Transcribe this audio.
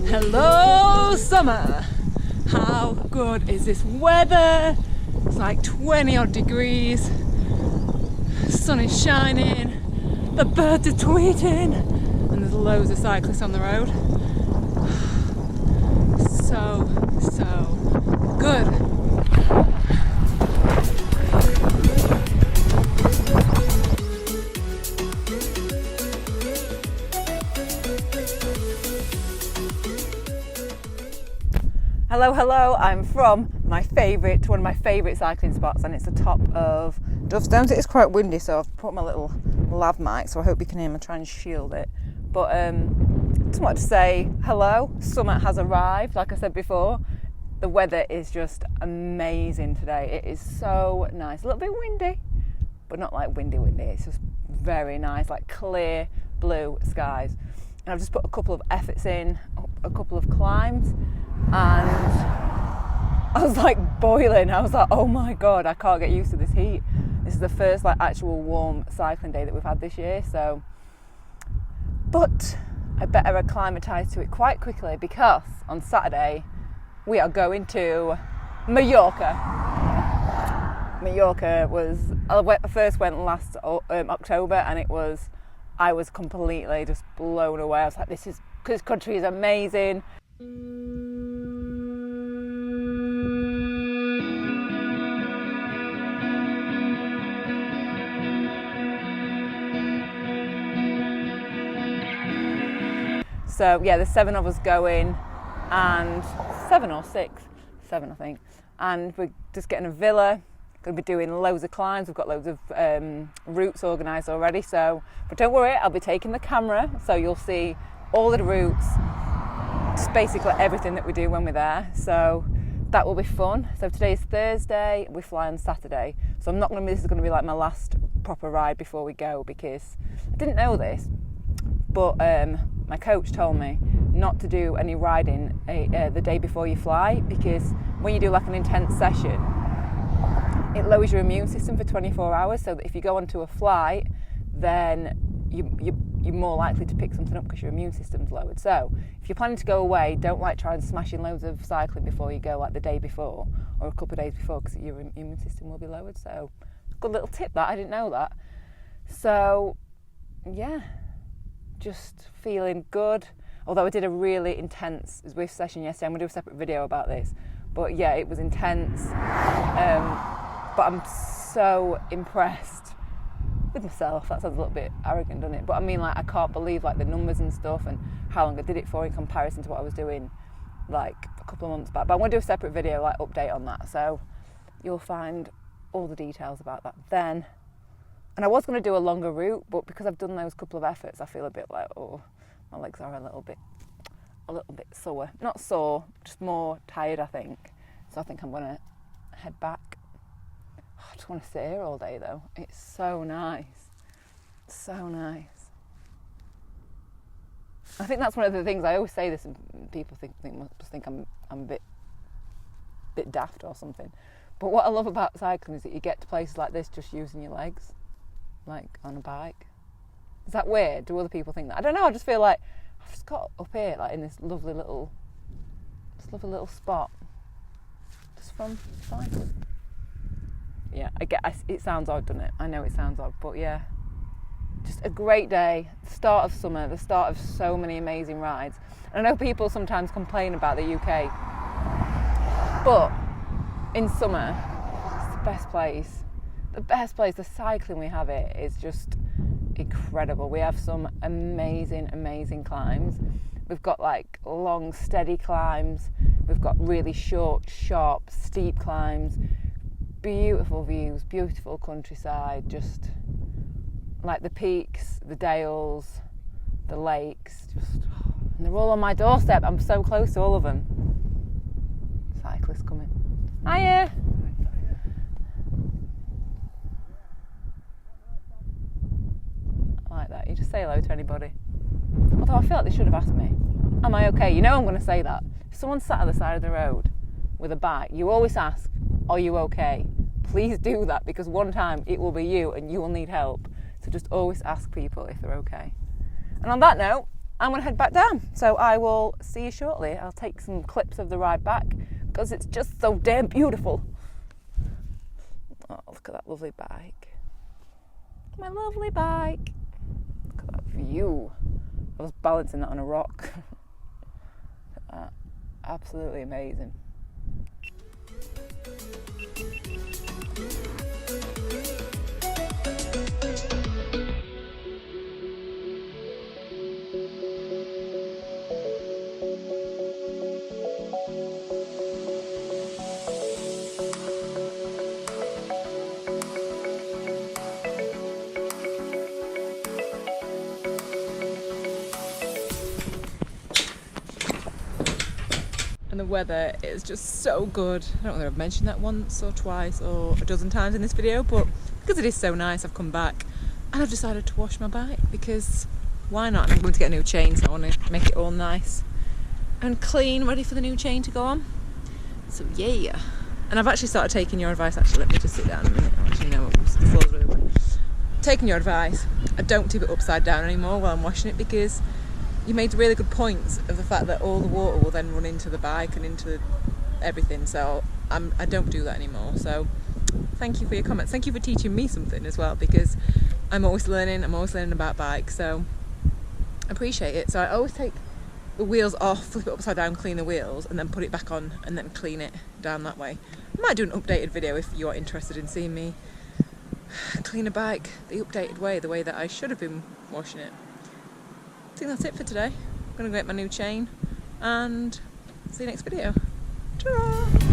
Hello summer! How good is this weather? It's like 20 odd degrees, sun is shining, the birds are tweeting, and there's loads of cyclists on the road. So good. Hello, I'm from one of my favourite cycling spots, and it's the top of Dovestones. It is quite windy, so I've put my little lav mic, so I hope you can hear me, try and shield it. But just wanted to say hello, summer has arrived, like I said before. The weather is just amazing today. It is so nice, a little bit windy, but not like windy, it's just very nice, like clear blue skies. And I've just put a couple of efforts in, a couple of climbs, and I was like boiling. I was like, oh my god, I can't get used to this heat. This is the first like actual warm cycling day that we've had this year, so but I better acclimatise to it quite quickly, because on Saturday we are going to Mallorca. I first went last October, and I was completely just blown away. I was like, this country is amazing. So yeah, there's 7 of us going, and 7 or 6, 7 I think, and we're just getting a villa. Going to be doing loads of climbs. We've got loads of routes organised already, so but don't worry, I'll be taking the camera, so you'll see all of the routes, just basically everything that we do when we're there, so that will be fun. So today's Thursday, we fly on Saturday, so this is going to be like my last proper ride before we go, because I didn't know this, but my coach told me not to do any riding the day before you fly, because when you do like an intense session, it lowers your immune system for 24 hours, so that if you go onto a flight, then you're more likely to pick something up because your immune system's lowered. So if you're planning to go away, don't like try and smash in loads of cycling before you go, like the day before or a couple of days before, because your immune system will be lowered. So good little tip that, I didn't know that. So yeah, just feeling good. Although I did a really intense Zwift session yesterday, I'm going to do a separate video about this. But yeah, it was intense. But I'm so impressed with myself. That sounds a little bit arrogant, doesn't it? But I mean, like, I can't believe like the numbers and stuff and how long I did it for in comparison to what I was doing like a couple of months back. But I'm going to do a separate video, like update on that. So you'll find all the details about that then. And I was going to do a longer route, but because I've done those couple of efforts, I feel a bit like, oh, my legs are a little bit sore. Not sore, just more tired, I think. So I think I'm going to head back. I just want to sit here all day though. It's so nice. So nice. I think that's one of the things, I always say this and people must think I'm a bit daft or something. But what I love about cycling is that you get to places like this just using your legs, like on a bike. Is that weird? Do other people think that? I don't know, I just feel like I've just got up here like in this lovely little spot just from cycling. Yeah, it sounds odd, doesn't it? I know it sounds odd, but yeah. Just a great day, start of summer, the start of so many amazing rides. And I know people sometimes complain about the UK, but in summer, it's the best place. The best place, the cycling we have here is just incredible. We have some amazing climbs. We've got like long, steady climbs. We've got really short, sharp, steep climbs. Beautiful views, beautiful countryside, just like the peaks, the dales, the lakes, and they're all on my doorstep. I'm so close to all of them. Cyclists coming. Hiya! I like that. You just say hello to anybody. Although I feel like they should have asked me, am I okay? You know I'm going to say that. If someone's sat at the side of the road with a bike, you always ask, are you okay? Please do that, because one time it will be you and you will need help. So just always ask people if they're okay. And on that note, I'm going to head back down. So I will see you shortly. I'll take some clips of the ride back because it's just so damn beautiful. Oh, look at that lovely bike. My lovely bike. Look at that view. I was balancing that on a rock. Look at that. Absolutely amazing. And the weather is just so good. I don't know whether I've mentioned that once or twice or a dozen times in this video, but because it is so nice, I've come back and I've decided to wash my bike because why not? And I'm going to get a new chain, so I want to make it all nice and clean, ready for the new chain to go on. So yeah. And I've actually started taking your advice. Actually, let me just sit down a minute. Actually, no, the floor's really wet. Taking your advice, I don't tip it upside down anymore while I'm washing it because you made really good points of the fact that all the water will then run into the bike and into everything, so I don't do that anymore. So thank you for your comments. Thank you for teaching me something as well, because I'm always learning about bikes, so I appreciate it. So I always take the wheels off, flip it upside down, clean the wheels, and then put it back on and then clean it down that way. I might do an updated video if you're interested in seeing me clean a bike the updated way, the way that I should have been washing it. I think that's it for today. I'm going to go get my new chain and see you next video. Ta-ra!